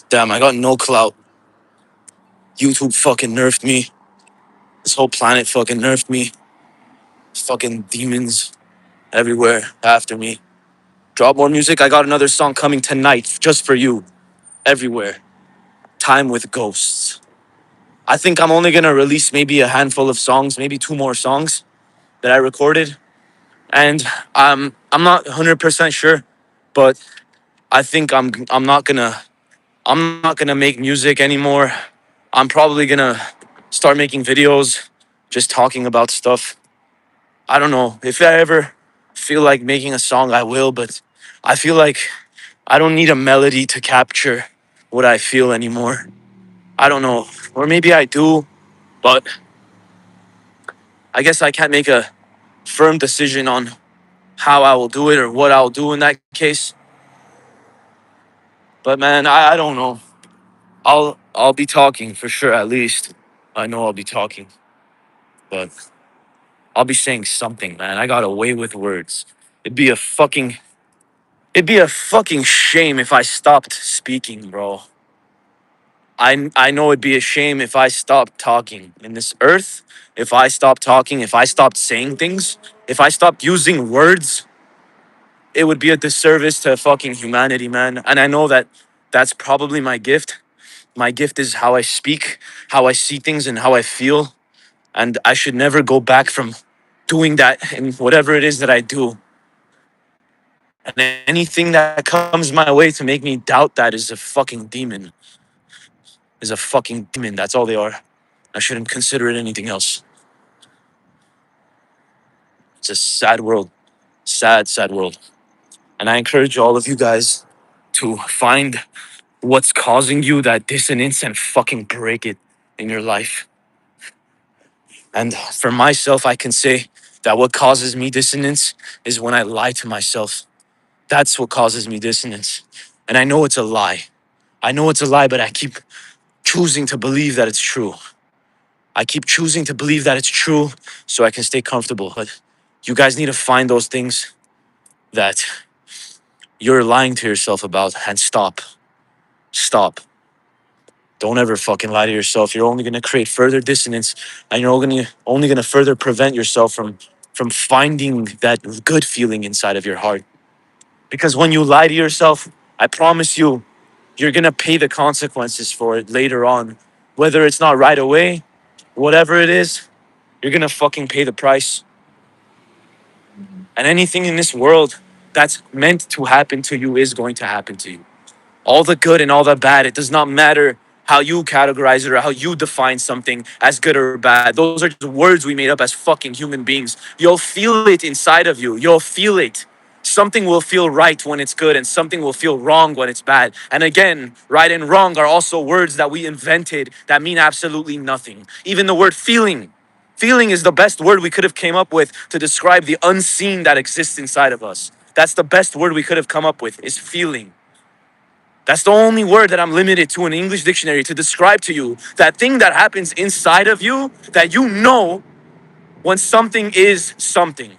Damn, I got no clout. YouTube fucking nerfed me. This whole planet fucking nerfed me. Fucking demons everywhere after me. Drop more music. I got another song coming tonight just for you. Everywhere. Time with Ghosts. I think I'm only gonna release maybe a handful of songs, maybe two more songs that I recorded. And I'm not 100% sure, but I think I'm not gonna make music anymore. I'm probably gonna start making videos, just talking about stuff. I don't know. If I ever feel like making a song, I will, but I feel like I don't need a melody to capture what I feel anymore. I don't know. Or maybe I do, but I guess I can't make a firm decision on how I will do it or what I'll do in that case. But man, I don't know. I'll be talking for sure at least. I know I'll be talking, but I'll be saying something, man. I got away with words. It'd be a fucking it'd be a fucking shame if I stopped speaking, bro. I know it'd be a shame if I stopped talking in this earth, if I stopped talking, if I stopped saying things, if I stopped using words, it would be a disservice to fucking humanity, man. And I know that that's probably my gift. My gift is how I speak, how I see things, and how I feel. And I should never go back from doing that in whatever it is that I do. And anything that comes my way to make me doubt that is a fucking demon. Is a fucking demon. That's all they are. I shouldn't consider it anything else. It's a sad world. Sad, sad world. And I encourage all of you guys to find what's causing you that dissonance and fucking break it in your life. And for myself, I can say that what causes me dissonance is when I lie to myself. That's what causes me dissonance. And I know it's a lie. I know it's a lie, but I keep choosing to believe that it's true. I keep choosing to believe that it's true so I can stay comfortable. But you guys need to find those things that you're lying to yourself about and stop. Stop. Don't ever fucking lie to yourself. You're only gonna create further dissonance, and you're only gonna further prevent yourself from finding that good feeling inside of your heart. Because when you lie to yourself, I promise you, you're gonna pay the consequences for it later on. Whether it's not right away, whatever it is, you're gonna fucking pay the price. And anything in this world that's meant to happen to you is going to happen to you. All the good and all the bad, it does not matter how you categorize it or how you define something as good or bad. Those are just words we made up as fucking human beings. You'll feel it inside of you. You'll feel it. Something will feel right when it's good and something will feel wrong when it's bad. And again, right and wrong are also words that we invented that mean absolutely nothing. Even the word feeling. Feeling is the best word we could have came up with to describe the unseen that exists inside of us. That's the best word we could have come up with is feeling. That's the only word that I'm limited to in the English dictionary to describe to you that thing that happens inside of you that you know when something is something.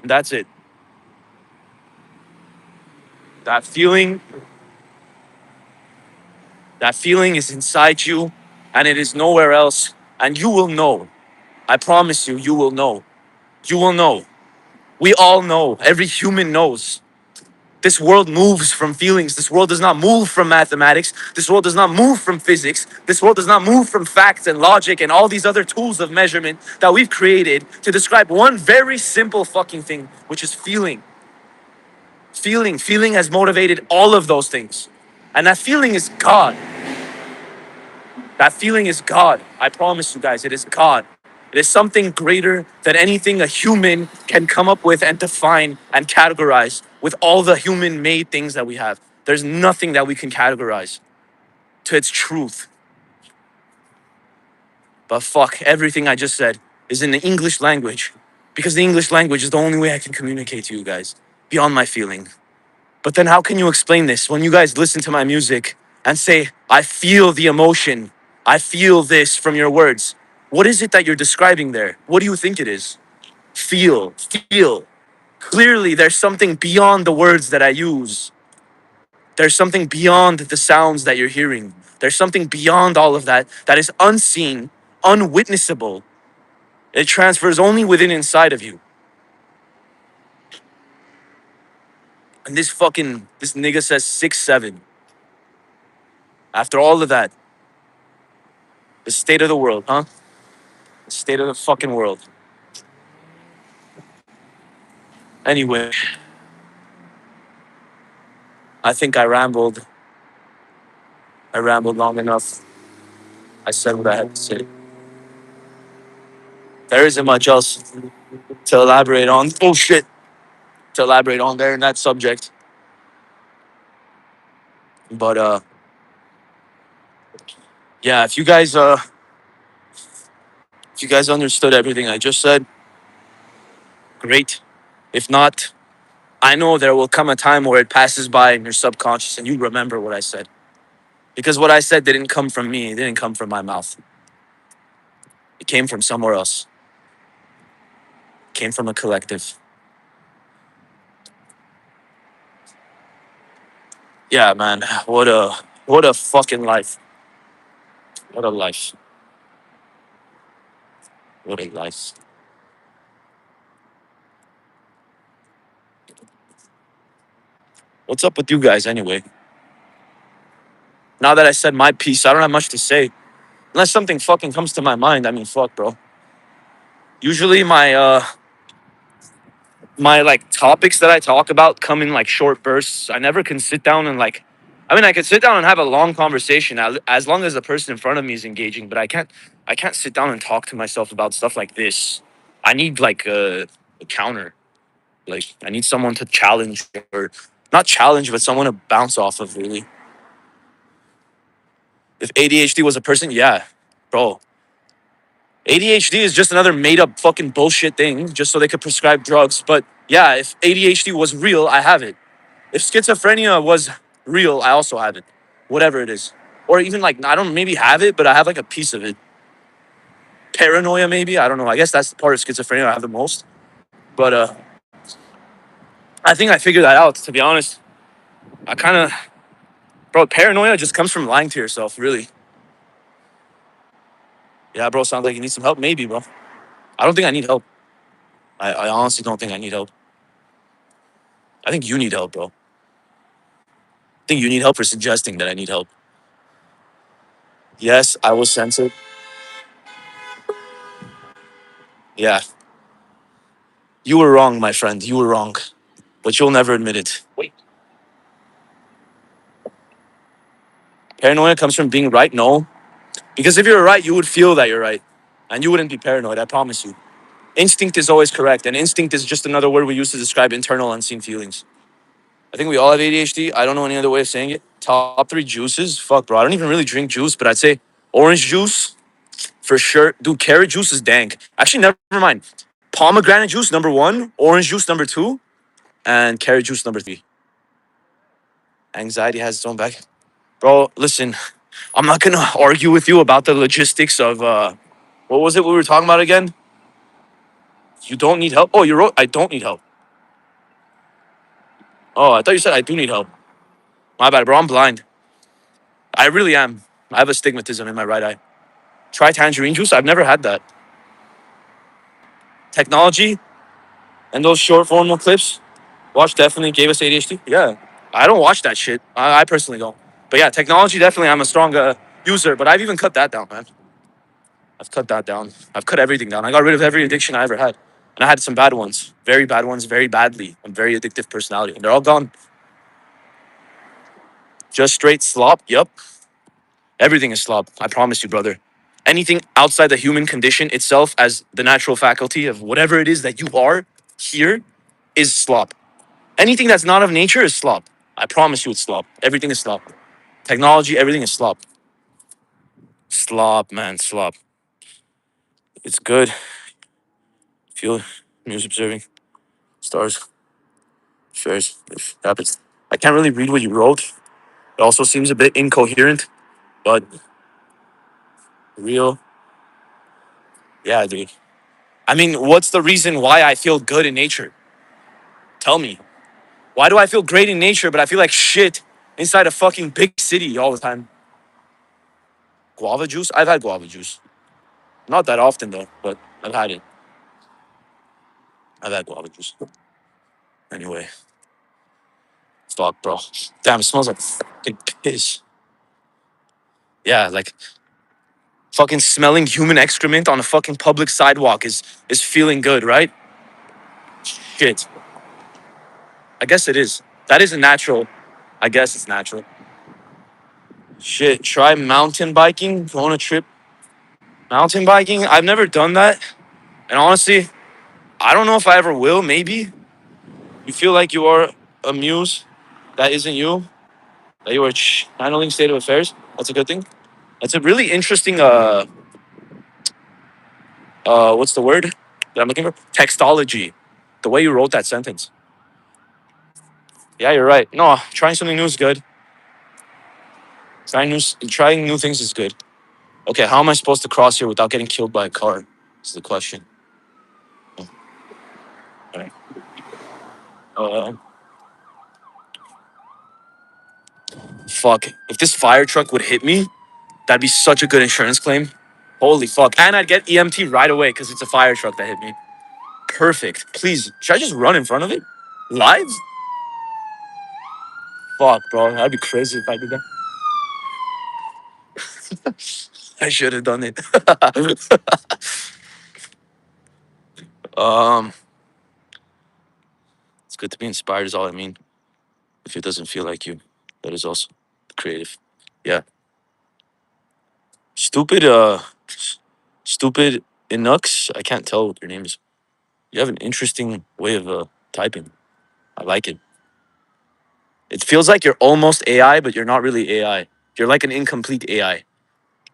And that's it. That feeling, that feeling is inside you and it is nowhere else. And you will know. I promise you, you will know. You will know. We all know. Every human knows. This world moves from feelings. This world does not move from mathematics. This world does not move from physics. This world does not move from facts and logic and all these other tools of measurement that we've created to describe one very simple fucking thing, which is feeling. Feeling. Feeling has motivated all of those things. And that feeling is God. That feeling is God. I promise you guys, it is God. It is something greater than anything a human can come up with and define and categorize with all the human made things that we have. There's nothing that we can categorize to its truth. But fuck, everything I just said is in the English language because the English language is the only way I can communicate to you guys beyond my feeling. But then how can you explain this when you guys listen to my music and say, I feel the emotion, I feel this from your words? What is it that you're describing there? What do you think it is? Feel, feel. Clearly, there's something beyond the words that I use. There's something beyond the sounds that you're hearing. There's something beyond all of that that is unseen, unwitnessable. It transfers only within inside of you. And this nigga says 6'7". After all of that, the state of the world, huh? The state of the fucking world. Anyway, I think I rambled. I rambled long enough. I said what I had to say. There isn't much else to elaborate on. Oh shit. To elaborate on there in that subject. But yeah, if you guys understood everything I just said, great. If not, I know there will come a time where it passes by in your subconscious and you remember what I said. Because what I said didn't come from me, it didn't come from my mouth. It came from somewhere else. It came from a collective. Yeah, man. What a fucking life. What a life. What a life. What's up with you guys anyway? Now that I said my piece, I don't have much to say. Unless something fucking comes to my mind. I mean, fuck, bro. Usually my like topics that I talk about come in like short bursts. I never can sit down and like I mean I could sit down and have a long conversation as long as the person in front of me is engaging, but I can't sit down and talk to myself about stuff like this. I need like a counter. Like I need someone to challenge or not challenge, but someone to bounce off of really. If ADHD was a person, yeah, bro. ADHD is just another made up fucking bullshit thing just so they could prescribe drugs. But yeah, if ADHD was real, I have it. If schizophrenia was real, I also have it. Whatever it is. Or even like, I don't maybe have it, but I have like a piece of it. Paranoia, maybe. I don't know. I guess that's the part of schizophrenia I have the most. But I think I figured that out, to be honest. I kind of, bro, paranoia just comes from lying to yourself, really. Yeah, bro, sounds like you need some help. Maybe, bro. I don't think I need help. I honestly don't think I need help. I think you need help, bro. I think you need help for suggesting that I need help. Yes, I was censored. Yeah, you were wrong, my friend. You were wrong. But you'll never admit it. Wait. Paranoia comes from being right? No. Because if you're right, you would feel that you're right. And you wouldn't be paranoid, I promise you. Instinct is always correct. And instinct is just another word we use to describe internal unseen feelings. I think we all have ADHD. I don't know any other way of saying it. Top three juices? Fuck, bro. I don't even really drink juice, but I'd say orange juice for sure. Dude, carrot juice is dank. Actually, never mind. Pomegranate juice, number one. Orange juice, number two. And carrot juice, number three. Anxiety has its own back. Bro, listen, I'm not gonna argue with you about the logistics of what was it we were talking about again? You don't need help. Oh, you wrote I don't need help. Oh, I thought you said I do need help. My bad, bro. I'm blind. I really am. I have astigmatism in my right eye. Try tangerine juice. I've never had that. Technology and those short formal clips. Watch definitely gave us ADHD. Yeah, I don't watch that shit. I personally don't. But yeah, technology definitely. I'm a strong user, but I've even cut that down, man. I've cut that down. I've cut everything down. I got rid of every addiction I ever had. And I had some bad ones, very badly. I'm very addictive personality. And they're all gone. Just straight slop. Yup. Everything is slop. I promise you, brother. Anything outside the human condition itself as the natural faculty of whatever it is that you are here is slop. Anything that's not of nature is slop. I promise you it's slop. Everything is slop. Technology, everything is slop. Slop, man, slop. It's good. Feel news observing. Stars, shares, if happens. I can't really read what you wrote. It also seems a bit incoherent, but real. Yeah, dude. I mean, what's the reason why I feel good in nature? Tell me. Why do I feel great in nature, but I feel like shit inside a fucking big city all the time? Guava juice? I've had guava juice. Not that often though, but I've had it. I've had guava juice. Anyway, fuck, bro. Damn, it smells like fucking piss. Yeah, like fucking smelling human excrement on a fucking public sidewalk is feeling good, right? Shit. I guess it is. That isn't natural. I guess it's natural. Shit. Try mountain biking. Go on a trip. Mountain biking. I've never done that, and honestly, I don't know if I ever will. Maybe you feel like you are a muse that isn't you. That you are handling state of affairs. That's a good thing. That's a really interesting. What's the word that I'm looking for? Textology. The way you wrote that sentence. Yeah, you're right. No, trying something new is good. Trying new things is good. Okay, how am I supposed to cross here without getting killed by a car? Is the question. All right. Uh, Fuck. If this fire truck would hit me, that'd be such a good insurance claim. Holy fuck. And I'd get EMT right away because it's a fire truck that hit me. Perfect. Please, should I just run in front of it? Live? Fuck, bro. That'd be crazy if I did that. I should have done it. um, it's good to be inspired, is all I mean. If it doesn't feel like you, that is also creative. Yeah. Stupid, stupid Inux. I can't tell what your name is. You have an interesting way of typing. I like it. It feels like you're almost AI, but you're not really AI. You're like an incomplete AI.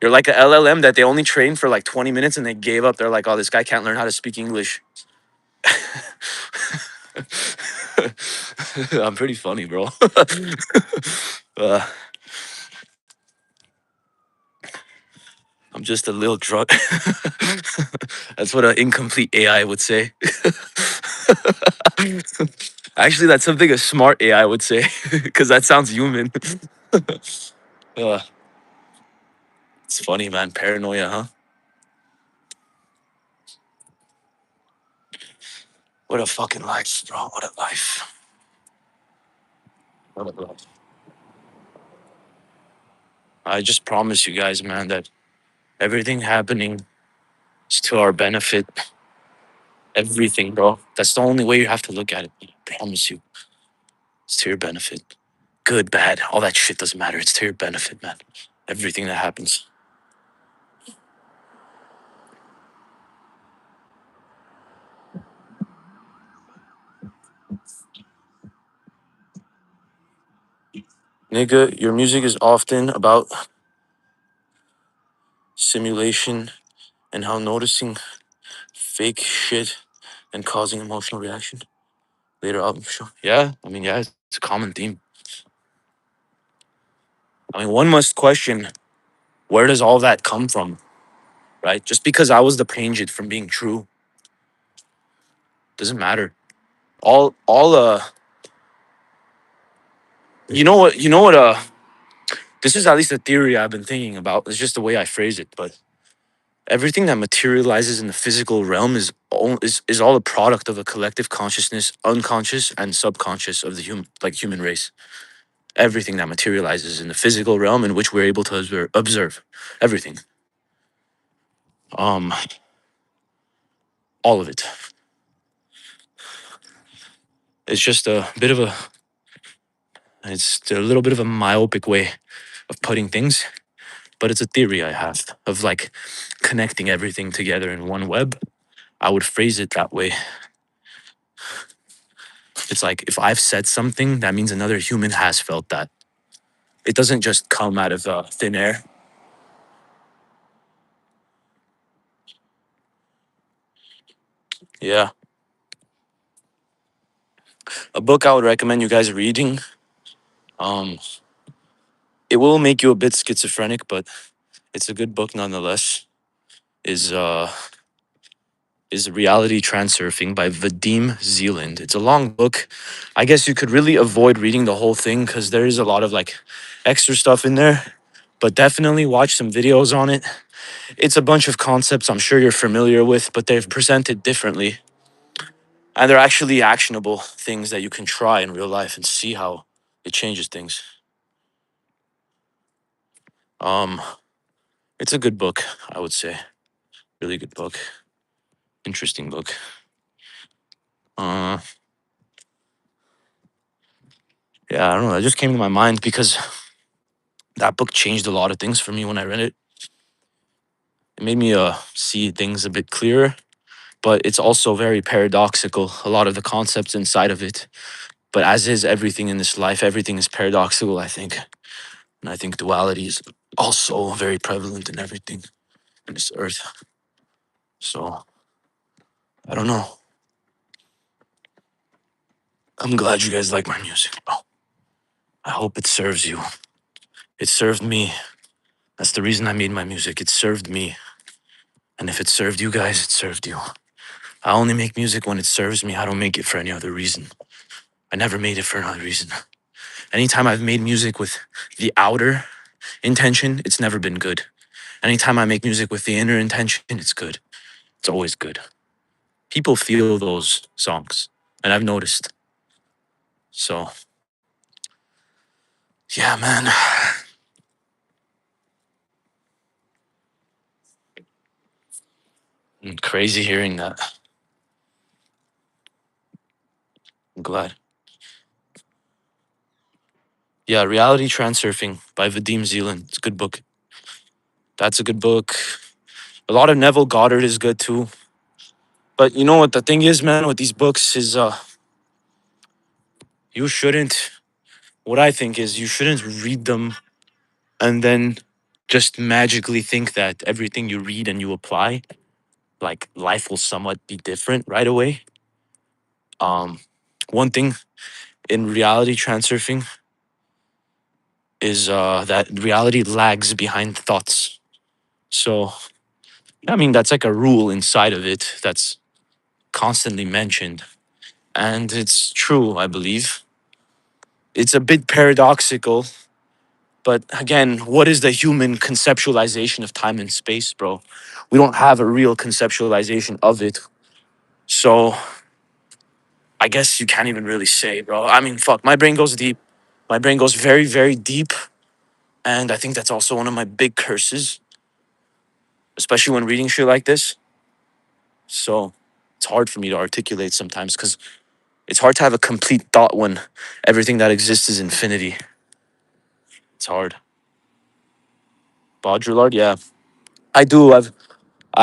You're like a LLM that they only trained for like 20 minutes and they gave up. They're like, oh, this guy can't learn how to speak English. I'm pretty funny, bro. uh, I'm just a little drunk. That's what an incomplete AI would say. Actually, that's something a smart AI would say, because that sounds human. uh, it's funny, man. Paranoia, huh? What a fucking life, bro. What a life. What a life. I just promise you guys, man, that everything happening is to our benefit. Everything, bro. That's the only way you have to look at it. I promise you. It's to your benefit. Good, bad, all that shit doesn't matter. It's to your benefit, man. Everything that happens. Nigga, your music is often about simulation and how noticing fake shit and causing emotional reaction. Later album show. Yeah, I mean, yeah, it's a common theme. I mean, one must question, where does all that come from, right? Just because I was the change it from being true doesn't matter. All you know what this is at least a theory I've been thinking about. It's just the way I phrase it, but everything that materializes in the physical realm is all a product of a collective consciousness, unconscious and subconscious of the human race. Everything that materializes in the physical realm in which we're able to observe everything. Um, all of it. It's just a bit of a it's a little bit of a myopic way of putting things. but it's a theory I have of like connecting everything together in one web. I would phrase it that way. It's like if I've said something, that means another human has felt that. It doesn't just come out of thin air. Yeah. A book I would recommend you guys reading. Um, it will make you a bit schizophrenic, but it's a good book nonetheless. Is Reality Transurfing by Vadim Zealand. It's a long book. I guess you could really avoid reading the whole thing because there is a lot of like extra stuff in there. But definitely watch some videos on it. It's a bunch of concepts I'm sure you're familiar with, but they're presented differently. And they're actually actionable things that you can try in real life and see how it changes things. Um, it's a good book, I would say. Really good book. Interesting book. Uh, yeah, I don't know. That just came to my mind because that book changed a lot of things for me when I read it. It made me see things a bit clearer, but it's also very paradoxical. A lot of the concepts inside of it. But as is everything in this life, everything is paradoxical, I think. And I think duality is also very prevalent in everything in this earth. So I don't know. I'm glad you guys like my music, bro. I hope it serves you. It served me. That's the reason I made my music. It served me. And if it served you guys, it served you. I only make music when it serves me. I don't make it for any other reason. I never made it for another reason. Anytime I've made music with the outer intention, it's never been good. Anytime I make music with the inner intention, it's good. It's always good. People feel those songs, and I've noticed. So, yeah, man. Crazy hearing that. I'm glad. Yeah, Reality Transurfing by Vadim Zealand. It's a good book. That's a good book. A lot of Neville Goddard is good too. But you know what the thing is, man, with these books is you shouldn't what I think is you shouldn't read them and then just magically think that everything you read and you apply, like life will somewhat be different right away. Um One thing in reality transurfing is that reality lags behind thoughts. So I mean that's like a rule inside of it that's constantly mentioned. And it's true, I believe. It's a bit paradoxical, but again, what is the human conceptualization of time and space, bro? We don't have a real conceptualization of it. So I guess you can't even really say, bro. I mean, fuck, my brain goes deep. My brain goes very, very deep. And I think that's also one of my big curses, especially when reading shit like this. So it's hard for me to articulate sometimes because it's hard to have a complete thought when everything that exists is infinity. It's hard. Baudrillard, yeah. I do. I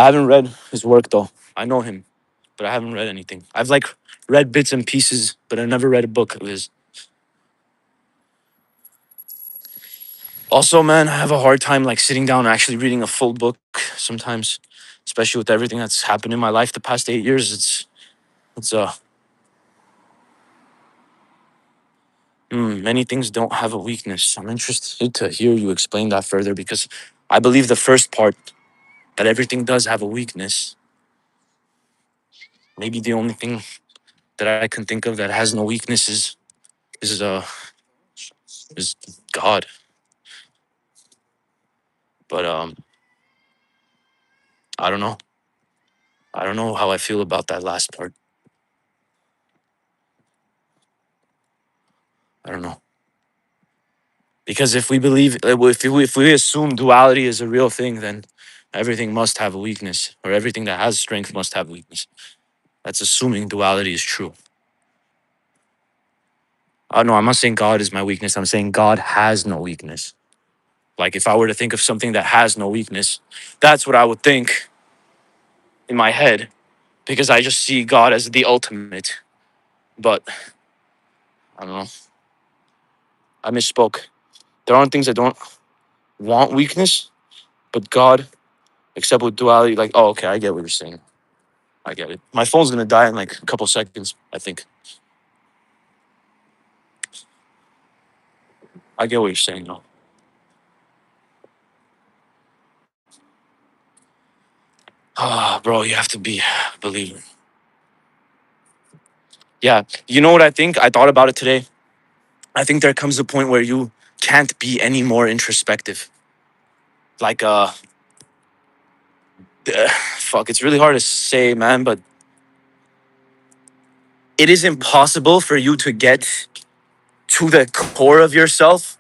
haven't read his work though. I know him, but I haven't read anything. I've like read bits and pieces, but I never read a book of his. Also, man, I have a hard time like sitting down and actually reading a full book sometimes, especially with everything that's happened in my life the past 8 years. It's many things don't have a weakness. I'm interested to hear you explain that further because I believe the first part that everything does have a weakness. Maybe the only thing that I can think of that has no weakness is uh is God. But I don't know. I don't know how I feel about that last part. I don't know. Because if we believe, if we assume duality is a real thing, then everything must have a weakness, or everything that has strength must have weakness. That's assuming duality is true. No, I'm not saying God is my weakness. I'm saying God has no weakness. Like if I were to think of something that has no weakness, that's what I would think in my head because I just see God as the ultimate. But I don't know. I misspoke. There aren't things that don't want weakness, but God, except with duality, like, oh, okay, I get what you're saying. I get it. My phone's gonna die in like a couple seconds, I think. I get what you're saying, though. Ah, bro, you have to be a believer. Yeah, you know what I think? I thought about it today. I think there comes a point where you can't be any more introspective. Like, fuck, it's really hard to say, man, but it is impossible for you to get to the core of yourself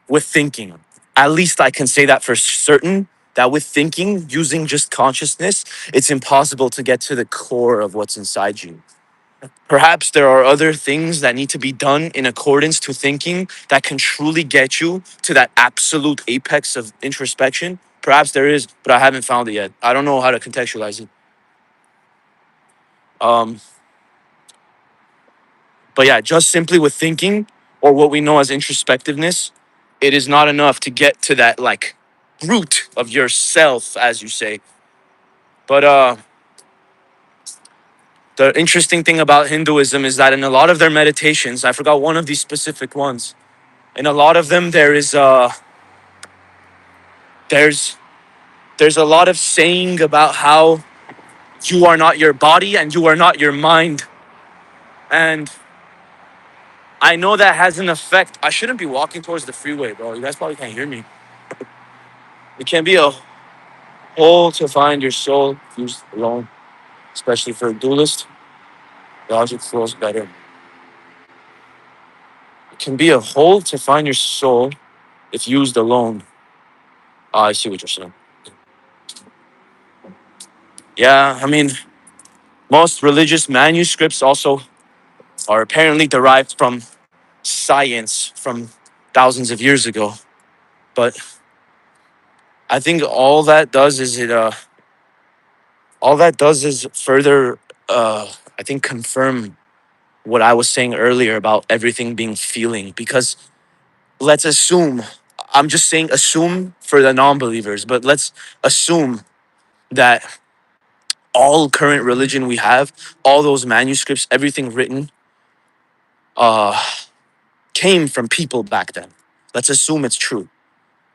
with thinking. At least I can say that for certain, that with thinking, using just consciousness, it's impossible to get to the core of what's inside you. Perhaps there are other things that need to be done in accordance to thinking that can truly get you to that absolute apex of introspection. Perhaps there is, but I haven't found it yet. I don't know how to contextualize it. Um, but yeah, just simply with thinking or what we know as introspectiveness, it is not enough to get to that like root of yourself, as you say. But the interesting thing about Hinduism is that in a lot of their meditations, I forgot one of these specific ones. In a lot of them, there's there's a lot of saying about how you are not your body and you are not your mind. And I know that has an effect. I shouldn't be walking towards the freeway, bro. You guys probably can't hear me. It can be a hole to find your soul used alone, especially for a dualist. Logic flows better. It can be a hole to find your soul if used alone. Ah, I see what you're saying. Yeah, I mean, most religious manuscripts also are apparently derived from science from thousands of years ago. But I think all that does is further I think confirm what I was saying earlier about everything being feeling. Because let's assume, I'm just saying assume for the non-believers, but let's assume that all current religion we have, all those manuscripts, everything written, uh, came from people back then. Let's assume it's true.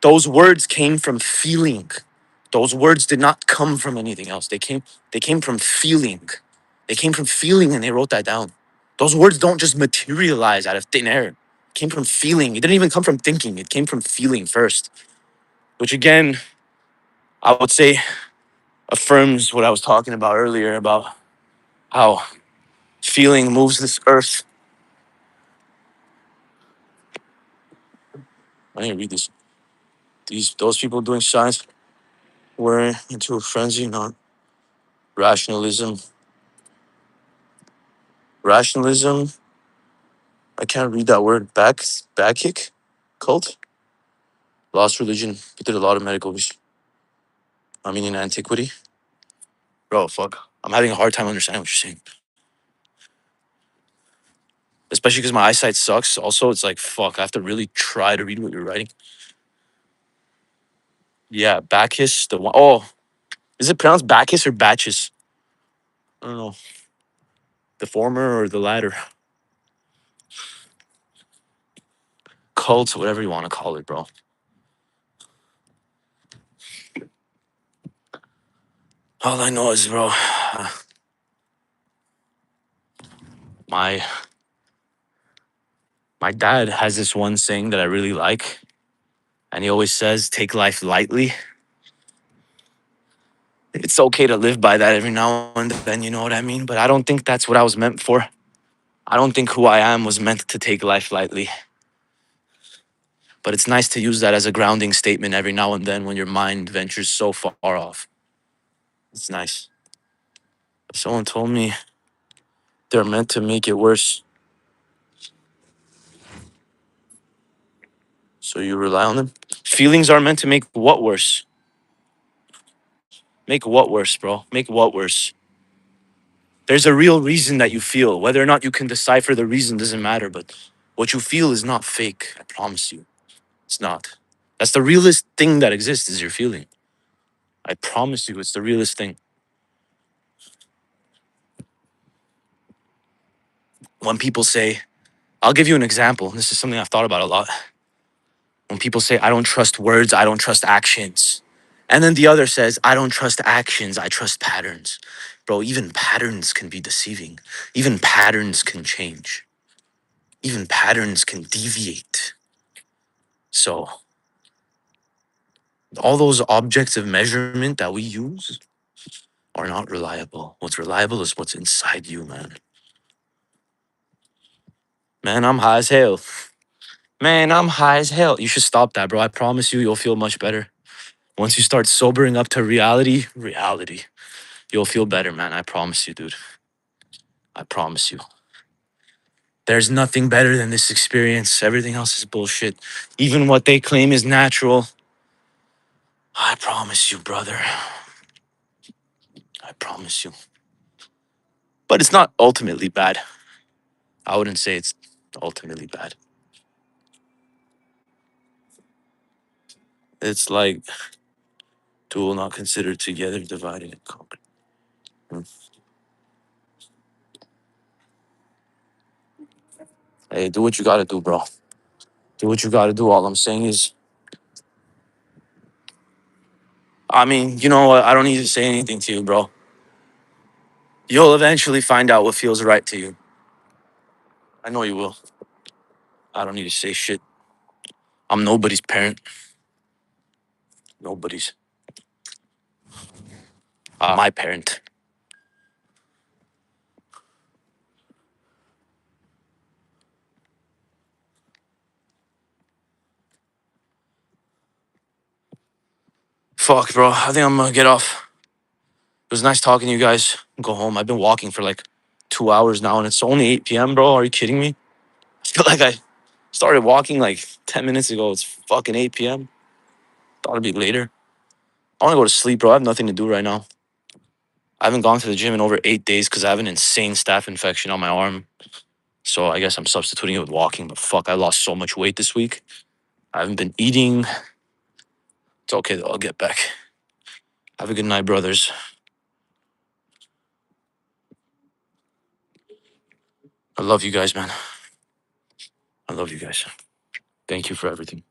Those words came from feeling. Those words did not come from anything else. They came from feeling. They came from feeling and they wrote that down. Those words don't just materialize out of thin air. It came from feeling. It didn't even come from thinking. It came from feeling first. Which again, I would say affirms what I was talking about earlier about how feeling moves this earth. I didn't read this. Those people doing science were into a frenzy, not rationalism. Rationalism. I can't read that word. Back kick, cult, lost religion. He did a lot of medical research. I mean, in antiquity, bro. Fuck, I'm having a hard time understanding what you're saying. Especially because my eyesight sucks. Also, it's like fuck. I have to really try to read what you're writing. Yeah, Bacchus. The one oh, is it pronounced Bacchus or Batches? I don't know. The former or the latter. Cult, whatever you want to call it, bro. All I know is, bro, my my dad has this one saying that I really like, and he always says, "Take life lightly." It's okay to live by that every now and then, you know what I mean? But I don't think that's what I was meant for. I don't think who I am was meant to take life lightly. But it's nice to use that as a grounding statement every now and then when your mind ventures so far off. It's nice. Someone told me they're meant to make it worse. So you rely on them. Feelings are meant to make what worse? Make what worse, bro? Make what worse? There's a real reason that you feel. Whether or not you can decipher the reason doesn't matter, but what you feel is not fake. I promise you. It's not. That's the realest thing that exists is your feeling. I promise you, it's the realest thing. When people say, I'll give you an example. This is something I've thought about a lot. When people say, I don't trust words, I don't trust actions. And then the other says, I don't trust actions, I trust patterns. Bro, even patterns can be deceiving. Even patterns can change. Even patterns can deviate. So, all those objects of measurement that we use are not reliable. What's reliable is what's inside you, man. Man, I'm high as hell. Man, I'm high as hell. You should stop that, bro. I promise you, you'll feel much better. Once you start sobering up to reality, you'll feel better, man. I promise you, dude. I promise you. There's nothing better than this experience. Everything else is bullshit. Even what they claim is natural. I promise you, brother. I promise you. But it's not ultimately bad. I wouldn't say it's ultimately bad. It's like two will not consider together divided and conquered. Hmm. Hey, do what you gotta do, bro. Do what you gotta do. All I'm saying is, I mean, you know what? I don't need to say anything to you, bro. You'll eventually find out what feels right to you. I know you will. I don't need to say shit. I'm nobody's parent. Nobody's. My parent. Fuck, bro. I think I'm gonna get off. It was nice talking to you guys. Go home. I've been walking for like 2 hours now, and it's only 8 p.m., bro. Are you kidding me? I feel like I started walking like 10 minutes ago. It's fucking 8 p.m. Thought it'd be later. I wanna go to sleep, bro. I have nothing to do right now. I haven't gone to the gym in over 8 days because I have an insane staph infection on my arm. So I guess I'm substituting it with walking, but fuck, I lost so much weight this week. I haven't been eating. It's okay though, I'll get back. Have a good night, brothers. I love you guys, man. I love you guys. Thank you for everything.